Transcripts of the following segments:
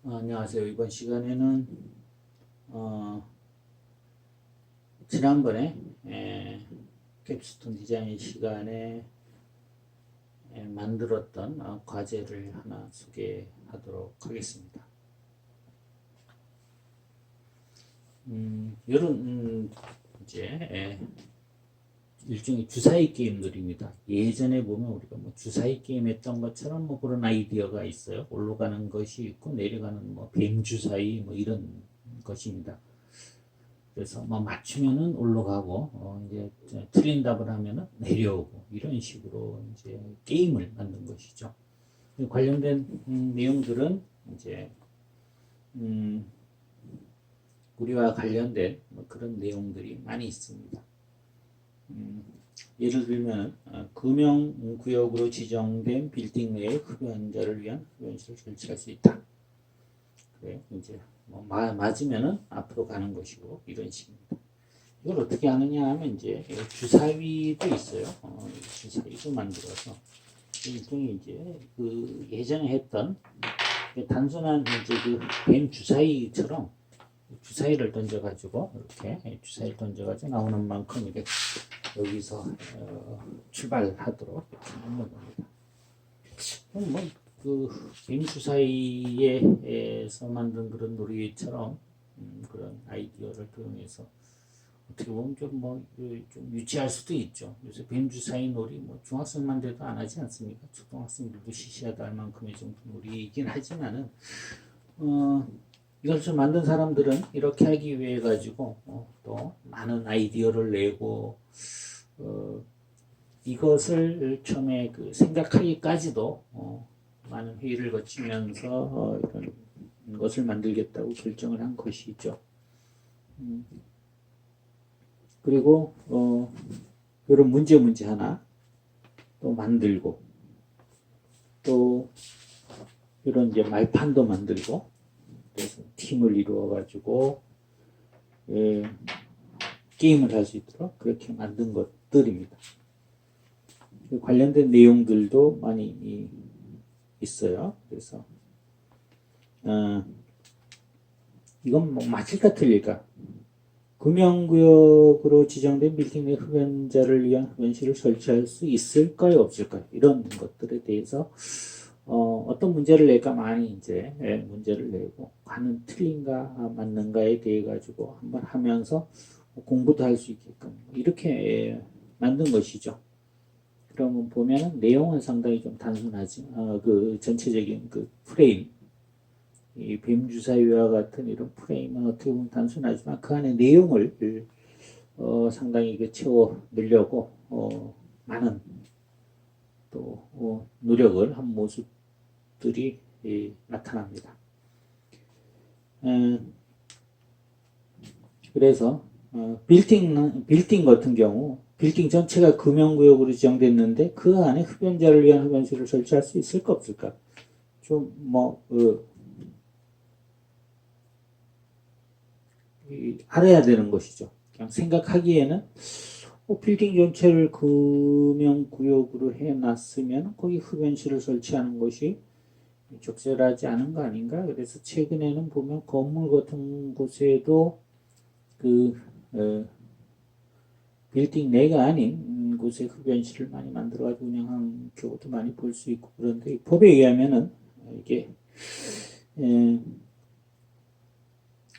안녕하세요. 이번 시간에는 어, 지난번에 캡스톤 디자인 시간에 만들었던 과제를 하나 소개하도록 하겠습니다. 이런 이제 일종의 주사위 게임들입니다. 예전에 보면 우리가 뭐 주사위 게임 했던 것처럼 뭐 그런 아이디어가 있어요. 올라가는 것이 있고 내려가는 뭐 뱀 주사위 뭐 이런 것입니다. 그래서 뭐 맞추면은 올라가고 이제 틀린 답을 하면은 내려오고 이런 식으로 이제 게임을 만든 것이죠. 관련된 내용들은 이제 음, 우리와 관련된 뭐 그런 내용들이 많이 있습니다. 예를 들면 금융구역으로 지정된 빌딩 내에 흡연자를 위한 흡연실을 설치할 수 있다. 그래 이제 뭐 맞으면은 앞으로 가는 것이고 이런 식입니다. 이걸 어떻게 하느냐 하면 이제 주사위도 있어요. 주사위도 만들어서 일종의 이제 그 예전에 했던 단순한 이제 그 뱀 주사위처럼 주사위를 던져가지고 이렇게 주사위를 던져가지고 나오는 만큼 이렇게 여기서 출발하도록 하는 겁니다. 뭐그 주사위에서 만든 그런 놀이처럼 그런 아이디어를 도용해서 어떻게 보면 좀 유치할 수도 있죠. 요새 뱀주사위 놀이 뭐 중학생만 돼도 안 하지 않습니까? 초등학생들도 시시하다 할 만큼의 정도 놀이이긴 하지만은 이걸 좀 만든 사람들은 이렇게 하기 위해 가지고 또 많은 아이디어를 내고 이것을 처음에 그 생각하기까지도 많은 회의를 거치면서 이런 것을 만들겠다고 결정을 한 것이죠. 그리고 이런 문제 하나 또 만들고 또 이런 이제 말판도 만들고 그래서 팀을 이루어 가지고 게임을 할 수 있도록 그렇게 만든 것들입니다. 관련된 내용들도 많이 있어요. 그래서 이건 뭐 맞을까 틀릴까? 금연구역으로 지정된 빌딩 내 흡연자를 위한 흡연실을 설치할 수 있을까요, 없을까요? 이런 것들에 대해서 어떤 문제를 낼까 많이 이제 문제를 내고 가는 틀린가 맞는가에 대해 가지고 한번 하면서 공부도 할 수 있게끔 이렇게 만든 것이죠. 그러면 보면 내용은 상당히 좀 단순하지. 그 전체적인 그 프레임, 이 뱀주사위와 같은 이런 프레임은 어떻게 보면 단순하지만 그 안에 내용을 상당히 채워 넣으려고 많은 또 노력을 한 모습들이 나타납니다. 그래서 빌딩 같은 경우 빌딩 전체가 금연구역으로 지정됐는데 그 안에 흡연자를 위한 흡연실을 설치할 수 있을까 없을까? 좀뭐 알아야 되는 것이죠. 그냥 생각하기에는 빌딩 전체를 금연구역으로 해놨으면 거기 흡연실을 설치하는 것이 적절하지 않은 거 아닌가? 그래서 최근에는 보면 건물 같은 곳에도 그 빌딩 내가 아닌 곳에 흡연실을 많이 만들어가지고 운영하는 경우도 많이 볼 수 있고 그런데 법에 의하면은 이게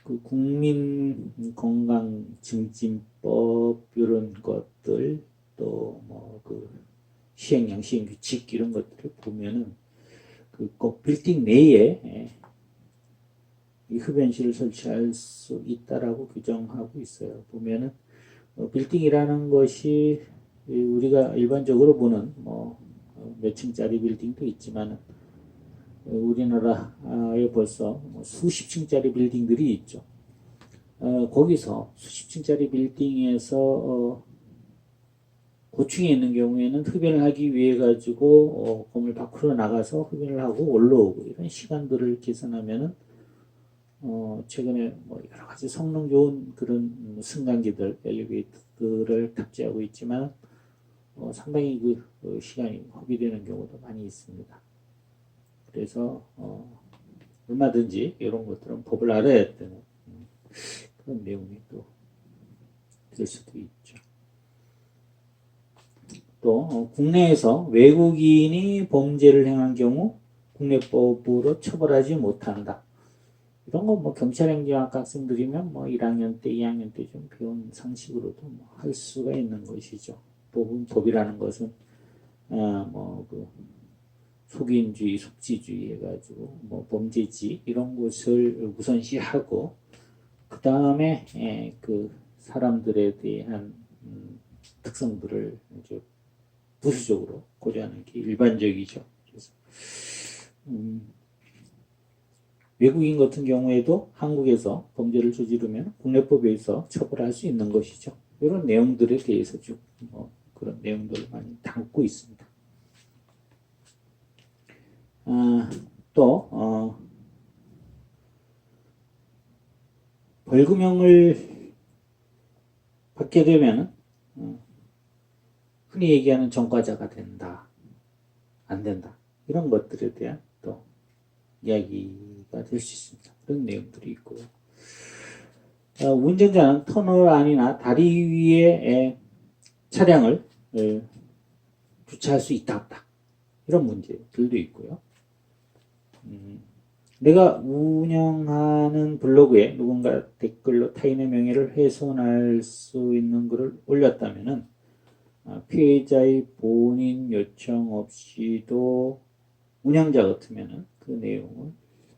그 국민건강증진법 이런 것들 또 뭐 그 시행령 시행규칙 이런 것들을 보면은 그 꼭 빌딩 내에 이 흡연실을 설치할 수 있다라고 규정하고 있어요. 보면은 빌딩이라는 것이 우리가 일반적으로 보는 몇 층짜리 빌딩도 있지만 우리나라에 벌써 수십 층짜리 빌딩들이 있죠. 거기서 수십 층짜리 빌딩에서 고층에 있는 경우에는 흡연을 하기 위해 가지고 건물 밖으로 나가서 흡연을 하고 올라오고 이런 시간들을 계산하면은 최근에 뭐 여러 가지 성능 좋은 그런 승강기들 엘리베이터들을 탑재하고 있지만 상당히 그 시간이 허비되는 경우도 많이 있습니다. 그래서 얼마든지 이런 것들은 법을 알아야 되는 그런 내용이 또 될 수도 있죠. 또 국내에서 외국인이 범죄를 행한 경우 국내법으로 처벌하지 못한다. 이런 거 뭐 경찰행정학과 학생들이면 뭐 1학년 때, 2학년 때 좀 배운 상식으로도 뭐 할 수가 있는 것이죠. 법이라는 것은 뭐그 속인주의, 속지주의 해가지고 뭐 범죄지 이런 것을 우선시하고 그 다음에 그 사람들에 대한 특성들을 이제 부수적으로 고려하는 게 일반적이죠. 그래서 외국인 같은 경우에도 한국에서 범죄를 저지르면 국내법에 의해서 처벌할 수 있는 것이죠. 이런 내용들에 대해서 쭉 그런 내용들을 많이 담고 있습니다. 또 벌금형을 받게 되면 흔히 얘기하는 전과자가 된다, 안 된다 이런 것들에 대한 또 이야기가 될 수 있습니다. 그런 내용들이 있고요. 운전자는 터널 안이나 다리 위에 차량을 주차할 수 있다 없다 이런 문제들도 있고요. 내가 운영하는 블로그에 누군가 댓글로 타인의 명예를 훼손할 수 있는 글을 올렸다면은 피해자의 본인 요청 없이도 운영자 같으면은 그 내용을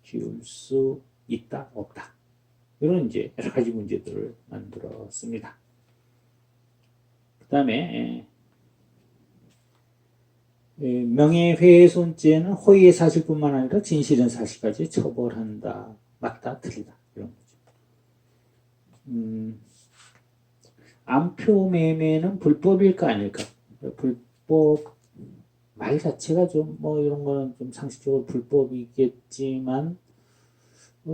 지울 수 있다 없다 이런 이제 여러 가지 문제들을 만들었습니다. 그 다음에 명예훼손죄는 허위의 사실뿐만 아니라 진실은 사실까지 처벌한다. 맞다, 틀리다 이런 거죠. 암표 매매는 불법일까 아닐까? 불법 말 자체가 좀 뭐 이런 거는 좀 상식적으로 불법이겠지만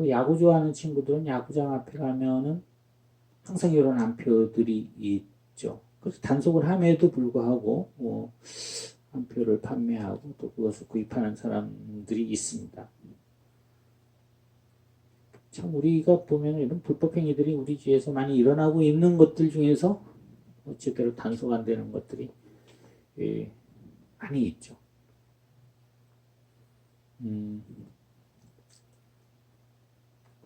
야구 좋아하는 친구들은 야구장 앞에 가면은 항상 이런 암표들이 있죠. 그래서 단속을 함에도 불구하고 암표를 판매하고 또 그것을 구입하는 사람들이 있습니다. 참 우리가 보면 이런 불법 행위들이 우리 주위에서 많이 일어나고 있는 것들 중에서 제대로 단속 안 되는 것들이 많이 있죠. 그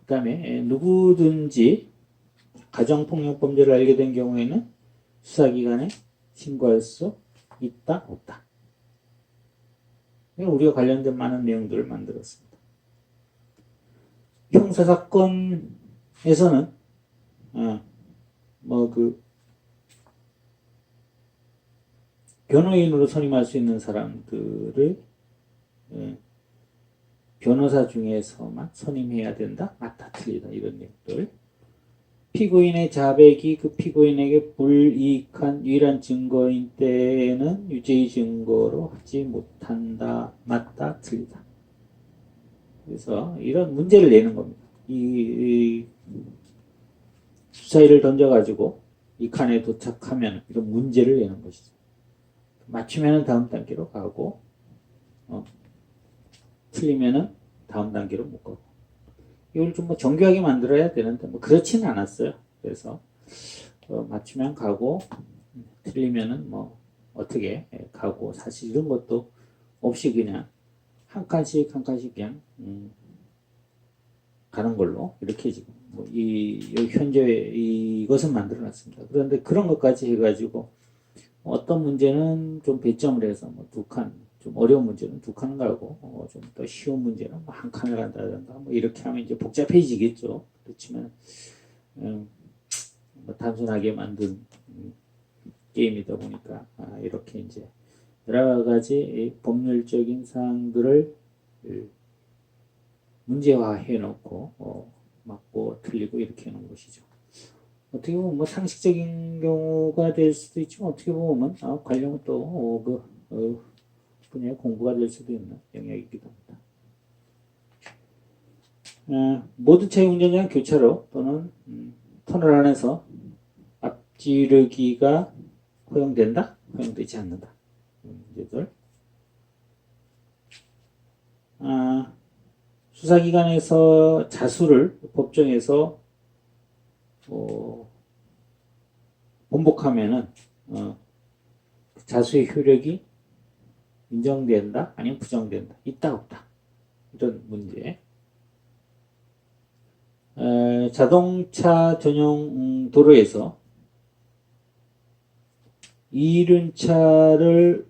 다음에 누구든지 가정폭력범죄를 알게 된 경우에는 수사기관에 신고할 수 있다 없다. 우리가 관련된 많은 내용들을 만들었습니다. 형사사건에서는 변호인으로 선임할 수 있는 사람들을 변호사 중에서만 선임해야 된다? 맞다, 틀리다 이런 내용들. 피고인의 자백이 그 피고인에게 불이익한 유일한 증거인 때에는 유죄의 증거로 하지 못한다. 맞다, 틀리다. 그래서 이런 문제를 내는 겁니다. 이 수사일을 던져가지고 이 칸에 도착하면 이런 문제를 내는 것이죠. 맞추면 다음 단계로 가고 틀리면 다음 단계로 못 가고 이걸 좀 뭐 정교하게 만들어야 되는데 뭐 그렇지는 않았어요. 그래서 맞추면 가고 틀리면은 뭐 어떻게 가고 사실 이런 것도 없이 그냥 한 칸씩 한 칸씩 그냥 가는 걸로 이렇게 지금 뭐 현재 이것은 만들어놨습니다. 그런데 그런 것까지 해가지고 어떤 문제는 좀 배점을 해서 뭐 두 칸, 좀 어려운 문제는 두 칸을 가고 좀 더 쉬운 문제는 뭐 한 칸을 간다든가 뭐 이렇게 하면 이제 복잡해지겠죠. 그렇지만 뭐 단순하게 만든 게임이다 보니까 이렇게 이제 여러 가지 법률적인 사항들을 문제화해 놓고 맞고 틀리고 이렇게 하는 것이죠. 어떻게 보면 뭐 상식적인 경우가 될 수도 있지만 어떻게 보면 관련 또 분야의 공부가 될 수도 있는 영역이기도 합니다. 모든 차의 운전자는 교차로 또는 터널 안에서 앞지르기가 허용된다? 허용되지 않는다. 문제들. 수사기관에서 자수를 법정에서 번복하면은 자수의 효력이 인정된다 아니면 부정된다, 있다 없다, 이런 문제. 자동차 전용 도로에서 이륜차를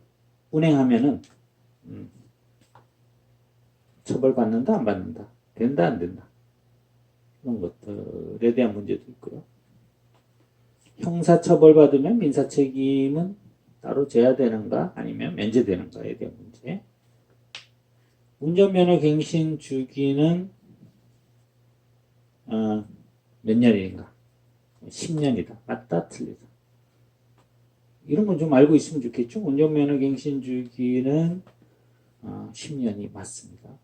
운행하면은 처벌받는다 안 받는다, 된다 안 된다, 이런 것들에 대한 문제도 있고요. 형사처벌받으면 민사책임은 따로 져야 되는가 아니면 면제되는가에 대한 문제. 운전면허 갱신 주기는 몇 년인가? 10년이다. 맞다 틀리다. 이런 건 좀 알고 있으면 좋겠죠. 운전면허 갱신 주기는 10년이 맞습니다.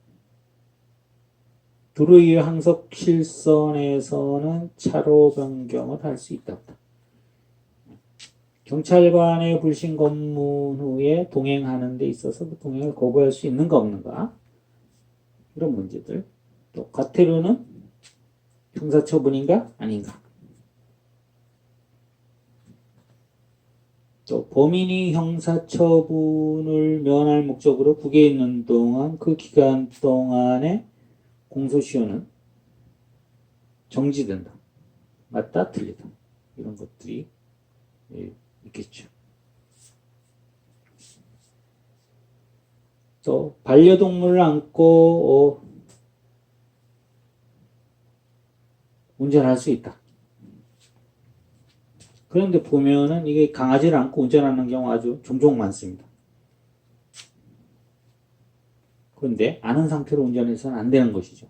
도로 위의 항속 실선에서는 차로 변경을 할 수 있다 없다. 경찰관의 불신 검문 후에 동행하는 데 있어서 그 동행을 거부할 수 있는가 없는가, 이런 문제들. 또 과태료는 형사처분인가 아닌가. 또 범인이 형사처분을 면할 목적으로 국외에 있는 동안 그 기간 동안에 공소시효는 정지된다. 맞다 틀리다. 이런 것들이 있겠죠. 또 반려동물을 안고 운전할 수 있다. 그런데 보면은 이게 강아지를 안고 운전하는 경우 아주 종종 많습니다. 그런데 아는 상태로 운전해서는 안 되는 것이죠.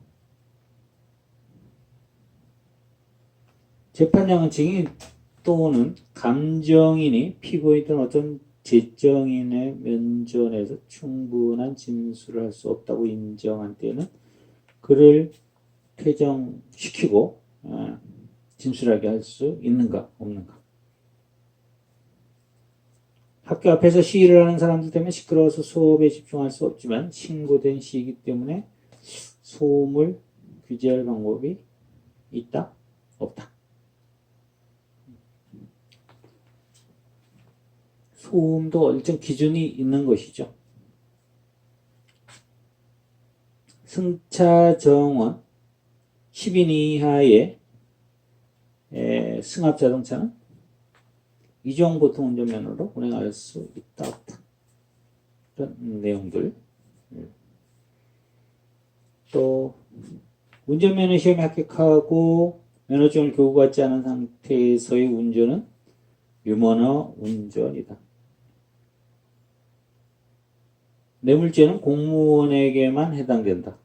재판장은 증인 또는 감정인이 피고인이든 어떤 제정인의 면전에서 충분한 진술을 할 수 없다고 인정한 때는 그를 퇴정시키고 진술하게 할 수 있는가 없는가. 학교 앞에서 시위를 하는 사람들 때문에 시끄러워서 수업에 집중할 수 없지만 신고된 시이기 때문에 소음을 규제할 방법이 있다 없다. 소음도 일정 기준이 있는 것이죠. 승차 정원 10인 이하의 승합 자동차는 이종 보통 운전면허로 운행할 수 있다 없다. 이런 내용들. 또 운전면허 시험에 합격하고 면허증을 교부받지 않은 상태에서의 운전은 유면허 운전이다. 뇌물죄는 공무원에게만 해당된다.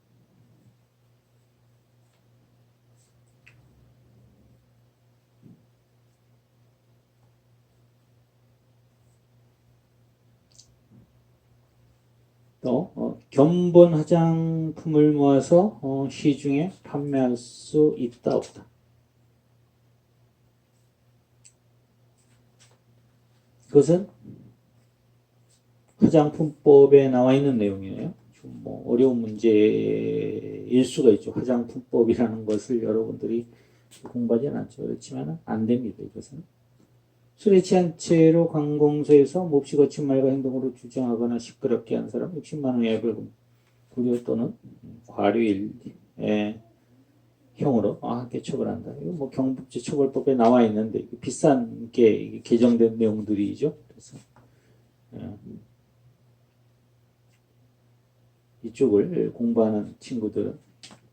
또 견본 화장품을 모아서 시중에 판매할 수 있다 없다. 그것은 화장품법에 나와 있는 내용이에요. 좀 어려운 문제일 수가 있죠. 화장품법이라는 것을 여러분들이 공부하지는 않죠. 그렇지만 안 됩니다. 이것은 술에 취한 채로 관공서에서 몹시 거친 말과 행동으로 주장하거나 시끄럽게 한 사람 60만 원의 벌금, 구류 또는 과료일 형으로 함께 처벌한다. 이거 경북지 처벌법에 나와 있는데 비싼 게 개정된 내용들이죠. 그래서 이쪽을 공부하는 친구들은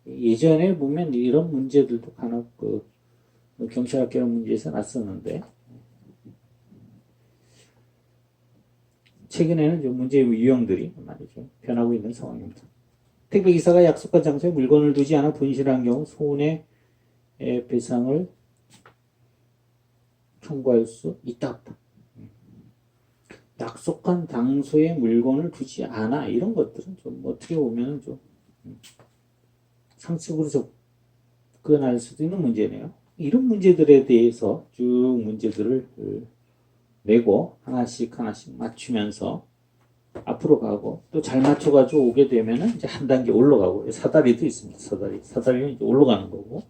예전에 보면 이런 문제들도 간혹 경찰학교 문제에서 났었는데 최근에는 좀 문제의 유형들이 많이 좀 변하고 있는 상황입니다. 택배기사가 약속한 장소에 물건을 두지 않아 분실한 경우 손해배상을 청구할 수 있다 없다. 약속한 장소에 물건을 두지 않아, 이런 것들은 좀 어떻게 보면 좀 상식으로 접근할 수도 있는 문제네요. 이런 문제들에 대해서 쭉 문제들을 내고 하나씩 맞추면서 앞으로 가고 또 잘 맞춰가지고 오게 되면은 이제 한 단계 올라가고 사다리도 있습니다. 사다리는 이제 올라가는 거고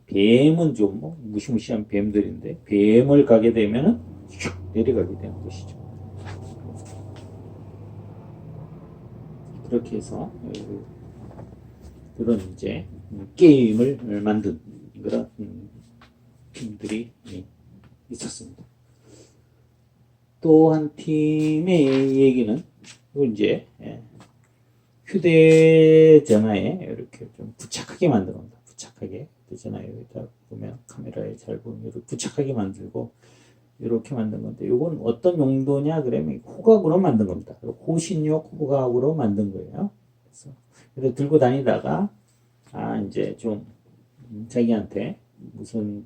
뱀은 좀 뭐 무시무시한 뱀들인데 뱀을 가게 되면은 슉 내려가게 되는 것이죠. 그렇게 해서 그런 이제 게임을 만든 그런 팀들이 있었습니다. 또 한 팀의 얘기는 이제 휴대전화에 이렇게 좀 부착하게 만들어 옵니다. 부착하게 휴대전화에 여기다 보면 카메라에 잘 보면 이렇게 부착하게 만들고 이렇게 만든 건데 이건 어떤 용도냐 그러면 호각으로 만든 겁니다. 호신용 호각으로 만든 거예요. 그래서 들고 다니다가 이제 좀 자기한테 무슨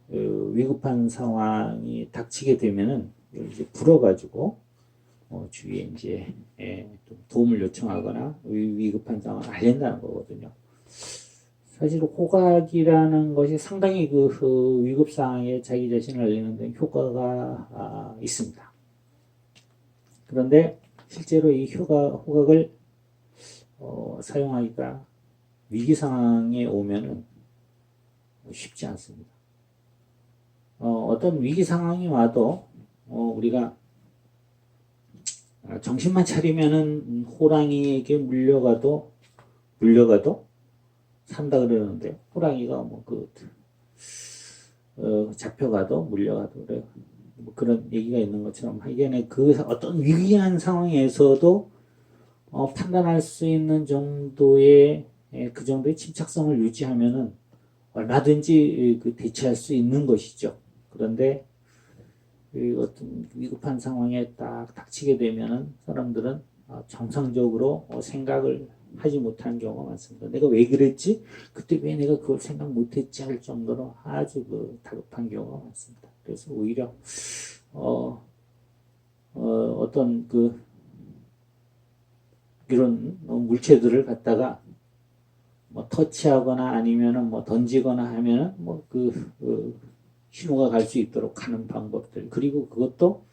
위급한 상황이 닥치게 되면은 이제 불어가지고 주위에 이제 좀 도움을 요청하거나 위급한 상황을 알린다는 거거든요. 사실 호각이라는 것이 상당히 그 위급 상황에 자기 자신을 알리는 데 효과가 있습니다. 그런데 실제로 이 호각을 사용하기가 위기 상황에 오면은 쉽지 않습니다. 어떤 위기 상황이 와도 우리가 정신만 차리면은 호랑이에게 물려가도 산다 그러는데 호랑이가 잡혀가도 물려가도 그래요. 뭐 그런 얘기가 있는 것처럼 하기에는 그 어떤 위기한 상황에서도 판단할 수 있는 정도의 그 정도의 침착성을 유지하면은 얼마든지 대처할 수 있는 것이죠. 그런데 어떤 위급한 상황에 딱 닥치게 되면은 사람들은 정상적으로 생각을 하지 못한 경우가 많습니다. 내가 왜 그랬지? 그때 왜 내가 그걸 생각 못했지? 할 정도로 아주 다급한 경우가 많습니다. 그래서 오히려 어떤 이런 물체들을 갖다가 터치하거나 아니면은 던지거나 하면은 신호가 갈 수 있도록 하는 방법들 그리고 그것도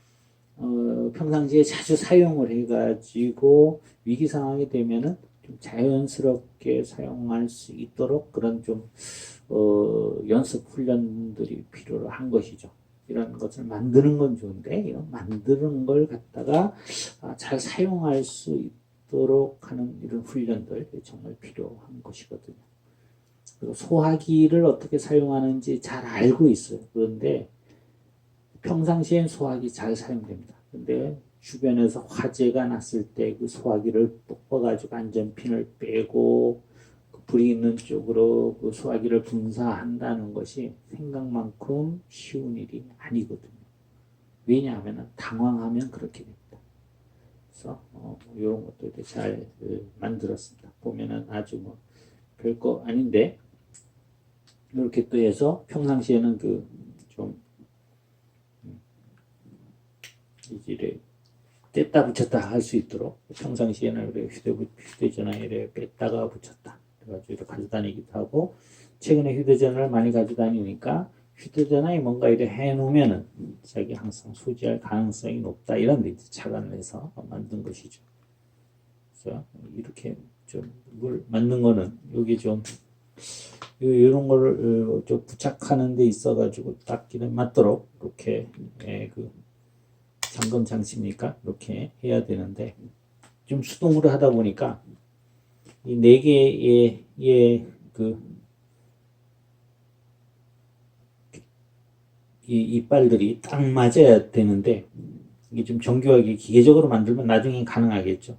평상시에 자주 사용을 해가지고 위기 상황이 되면은 좀 자연스럽게 사용할 수 있도록 그런 좀 연습 훈련들이 필요로 한 것이죠. 이런 것을 만드는 건 좋은데 이런 만드는 걸 갖다가 잘 사용할 수 있도록 하는 이런 훈련들 정말 필요한 것이거든요. 그리고 소화기를 어떻게 사용하는지 잘 알고 있어요. 그런데 평상시엔 소화기 잘 사용됩니다. 근데 주변에서 화재가 났을 때 그 소화기를 뽑아가지고 안전핀을 빼고 불이 있는 쪽으로 그 소화기를 분사한다는 것이 생각만큼 쉬운 일이 아니거든요. 왜냐하면 당황하면 그렇게 됩니다. 그래서 이런 것도 잘 만들었습니다. 보면은 아주 별거 아닌데 이렇게 또 해서 평상시에는 좀 이제 뗐다 붙였다 할 수 있도록 평상시에는 그래 휴대전화에 뺐다가 붙였다 그래가지고 이렇게 가져다니기도 하고 최근에 휴대전화를 많이 가져다니니까 휴대전화에 뭔가 이렇게 해놓으면은 자기 항상 소지할 가능성이 높다 이런 데 착안을 해서 만든 것이죠. 그래서 이렇게 좀 이걸 만든 거는 여기 좀 이런 거를 좀 부착하는 데 있어가지고 딱 기름 맞도록 이렇게 잠금 장치입니까? 이렇게 해야 되는데 좀 수동으로 하다 보니까 이 네 개의 이 이빨들이 딱 맞아야 되는데 이게 좀 정교하게 기계적으로 만들면 나중에 가능하겠죠.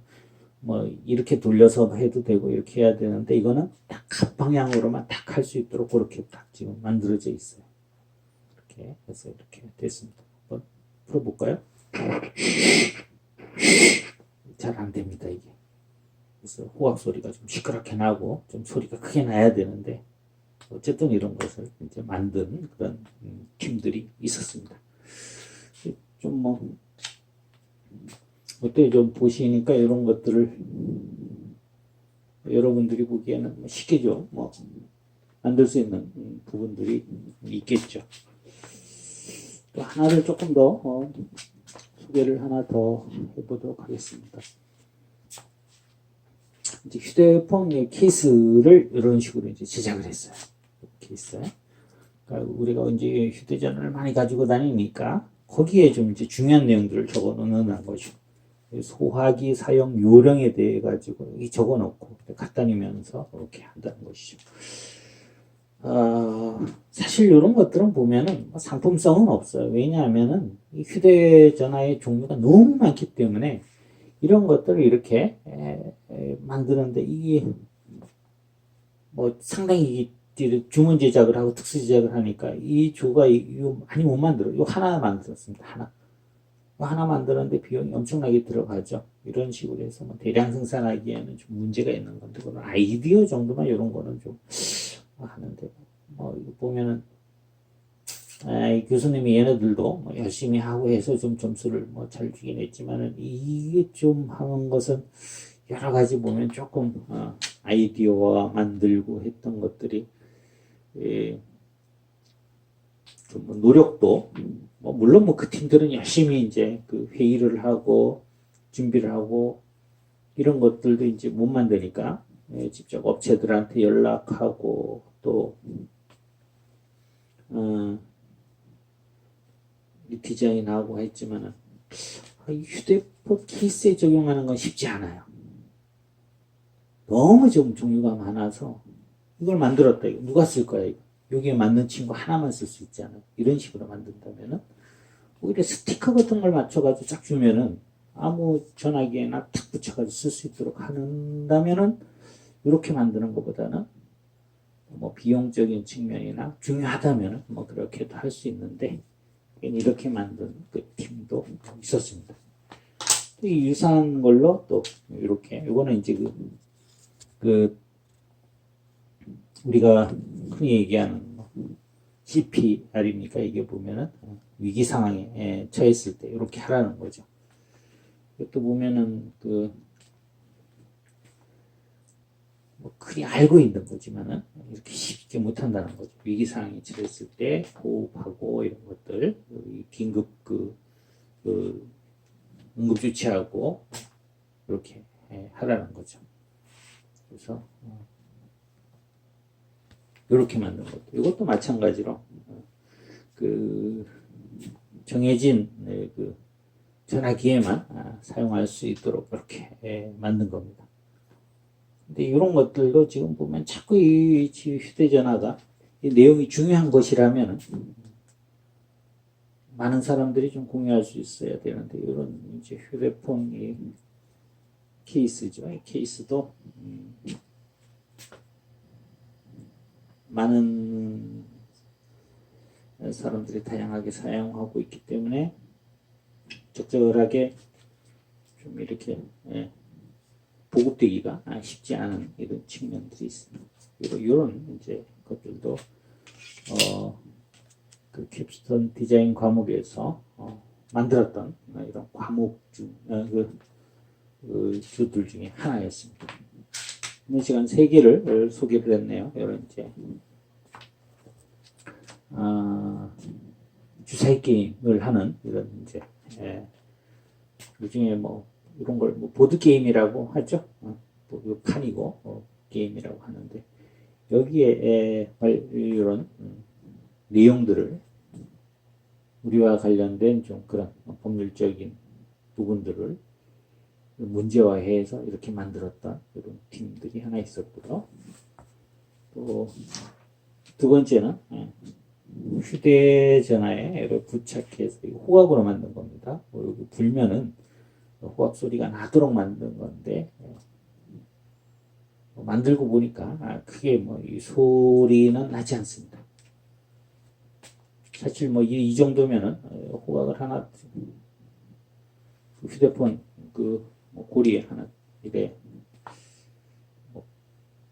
이렇게 돌려서 해도 되고 이렇게 해야 되는데 이거는 딱 합방향으로만 딱 할 수 있도록 그렇게 딱 지금 만들어져 있어요. 이렇게 해서 이렇게 됐습니다. 한번 풀어볼까요? 잘 안 됩니다 이게. 그래서 호각 소리가 좀 시끄럽게 나고 좀 소리가 크게 나야 되는데 어쨌든 이런 것을 이제 만든 그런 팀들이 있었습니다. 좀 어때 좀 보시니까 이런 것들을 여러분들이 보기에는 쉽게 좀 만들 수 있는 부분들이 있겠죠. 또 하나를 조금 더 소개를 하나 더 해보도록 하겠습니다. 이제 휴대폰 케이스를 이런 식으로 이제 제작을 했어요. 케이스. 그러니까 우리가 이제 휴대전화를 많이 가지고 다니니까 거기에 좀 이제 중요한 내용들을 적어 놓는 거죠. 소화기 사용 요령에 대해 가지고 여기 적어 놓고 갖다 다니면서 이렇게 한다는 것이죠. 사실 이런 것들은 보면은 상품성은 없어요. 왜냐하면은 이 휴대전화의 종류가 너무 많기 때문에 이런 것들을 이렇게 만드는데 이게 뭐 상당히 주문 제작을 하고 특수 제작을 하니까 이 조가 이거 많이 못 만들어. 이거 하나 만들었습니다. 하나 만드는데 비용이 엄청나게 들어가죠. 이런 식으로 해서 뭐 대량 생산하기에는 좀 문제가 있는 건데, 그런 아이디어 정도만 이런 거는 좀 하는데, 뭐 이거 보면은 교수님이 얘네들도 뭐 열심히 하고 해서 좀 점수를 뭐 잘 주긴 했지만은 이게 좀 하는 것은 여러 가지 보면 조금 아이디어와 만들고 했던 것들이 좀 노력도 뭐 물론 뭐 그 팀들은 열심히 이제 그 회의를 하고 준비를 하고 이런 것들도 이제 못 만드니까 직접 업체들한테 연락하고 또 디자인하고 했지만은 휴대폰 케이스에 적용하는 건 쉽지 않아요. 너무 좀 종류가 많아서 이걸 만들었다. 이거 누가 쓸 거야? 이거. 여기에 맞는 친구 하나만 쓸 수 있잖아요. 이런 식으로 만든다면은 오히려 스티커 같은 걸 맞춰가지고 쫙 주면은 아무 전화기에나 탁 붙여가지고 쓸 수 있도록 한다면은 이렇게 만드는 것보다는 뭐 비용적인 측면이나 중요하다면은 뭐 그렇게도 할 수 있는데 이렇게 만든 그 팀도 있었습니다. 이 유사한 걸로 또 이렇게 이거는 이제 그 우리가 흔히 얘기하는 CPR입니까? 이게 보면은 위기 상황에 처했을 때 이렇게 하라는 거죠. 이것도 보면은 뭐 그리 알고 있는 거지만은 이렇게 쉽게 못 한다는 거죠. 위기 상황에 처했을 때 호흡하고 이런 것들, 긴급 응급 조치하고 이렇게 하라는 거죠. 그래서 이렇게 만든 것도 이것도 마찬가지로 정해진 전화기에만 사용할 수 있도록 이렇게 만든 겁니다. 근데 이런 것들도 지금 보면 자꾸 이 휴대전화가 이 내용이 중요한 것이라면 많은 사람들이 좀 공유할 수 있어야 되는데 이런 이제 휴대폰 케이스죠. 이 케이스도 많은 사람들이 다양하게 사용하고 있기 때문에 적절하게 좀 이렇게 보급되기가 쉽지 않은 이런 측면들이 있습니다. 이런 이제 것들도 그 캡스톤 디자인 과목에서 만들었던 이런 과목 중 주들 중에 하나였습니다. 이번 시간 3개를 소개를 했네요. 이런 이제 주사위 게임을 하는 이런 이제 그중에 뭐 이런 걸 뭐 보드 게임이라고 하죠. 판이고 게임이라고 하는데 여기에 이런 내용들을 우리와 관련된 좀 그런 법률적인 부분들을 문제화해서 이렇게 만들었던 이런 팀들이 하나 있었고요. 또 두 번째는 휴대전화에 부착해서 호각으로 만든 겁니다. 여기 불면은 호각 소리가 나도록 만든 건데 만들고 보니까 크게 뭐 이 소리는 나지 않습니다. 사실 뭐 이 정도면은 호각을 하나 휴대폰 고리에 하나 이래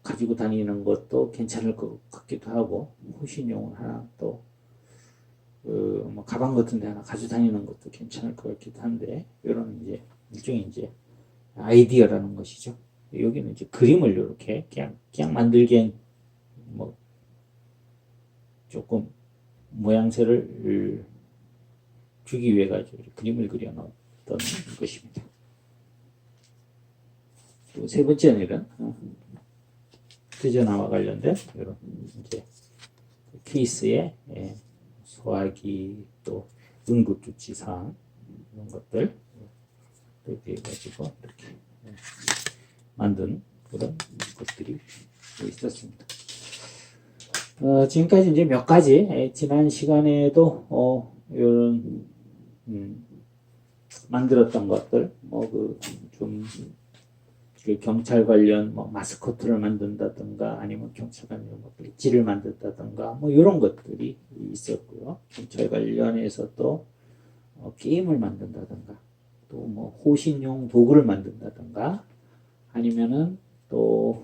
가지고 다니는 것도 괜찮을 것 같기도 하고 호신용은 하나 또 뭐 가방 같은 데 하나 가지고 다니는 것도 괜찮을 것 같기도 한데 이런 이제 일종의 이제 아이디어라는 것이죠. 여기는 이제 그림을 이렇게 그냥 만들기엔 뭐 조금 모양새를 주기 위해 가지고 그림을 그려놓은 있었던 것입니다. 또 세 번째는 대전화와 관련된 이런 이제 케이스의 소화기 또 응급조치 사항 이런 것들 이렇게 해가지고 이렇게 만든 그런 것들이 있었습니다. 지금까지 이제 몇 가지 지난 시간에도 이런 만들었던 것들 뭐그좀 경찰 관련 뭐 마스코트를 만든다든가 아니면 경찰 관련 뭐 배지를 만든다든가 뭐 이런 것들이 있었고요. 경찰 관련해서 또 게임을 만든다든가 또 뭐 호신용 도구를 만든다든가 아니면은 또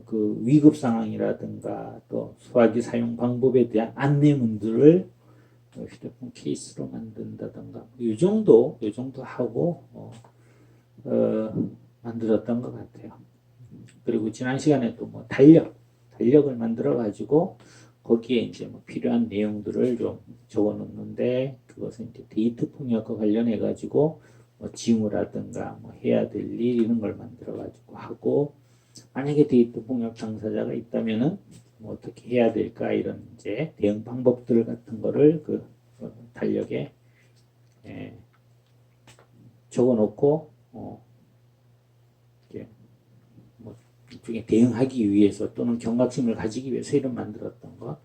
그 위급 상황이라든가 또 소화기 사용 방법에 대한 안내문들을 휴대폰 케이스로 만든다든가 이 정도 하고 만들었던 것 같아요. 그리고 지난 시간에 또 뭐 달력을 만들어 가지고 거기에 이제 뭐 필요한 내용들을 좀 적어 놓는데 그것은 이제 데이트 폭력과 관련해 가지고 뭐 징후라든가 뭐 해야 될 일 이런 걸 만들어 가지고 하고 만약에 데이트 폭력 당사자가 있다면은 뭐 어떻게 해야 될까 이런 이제 대응 방법들 같은 거를 그 달력에 적어 놓고 뭐 일종의 대응하기 위해서 또는 경각심을 가지기 위해서 이런 만들었던 것,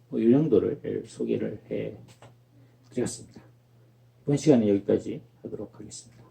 뭐 이 정도를 소개를 해 드렸습니다. 이번 시간에 여기까지 하도록 하겠습니다.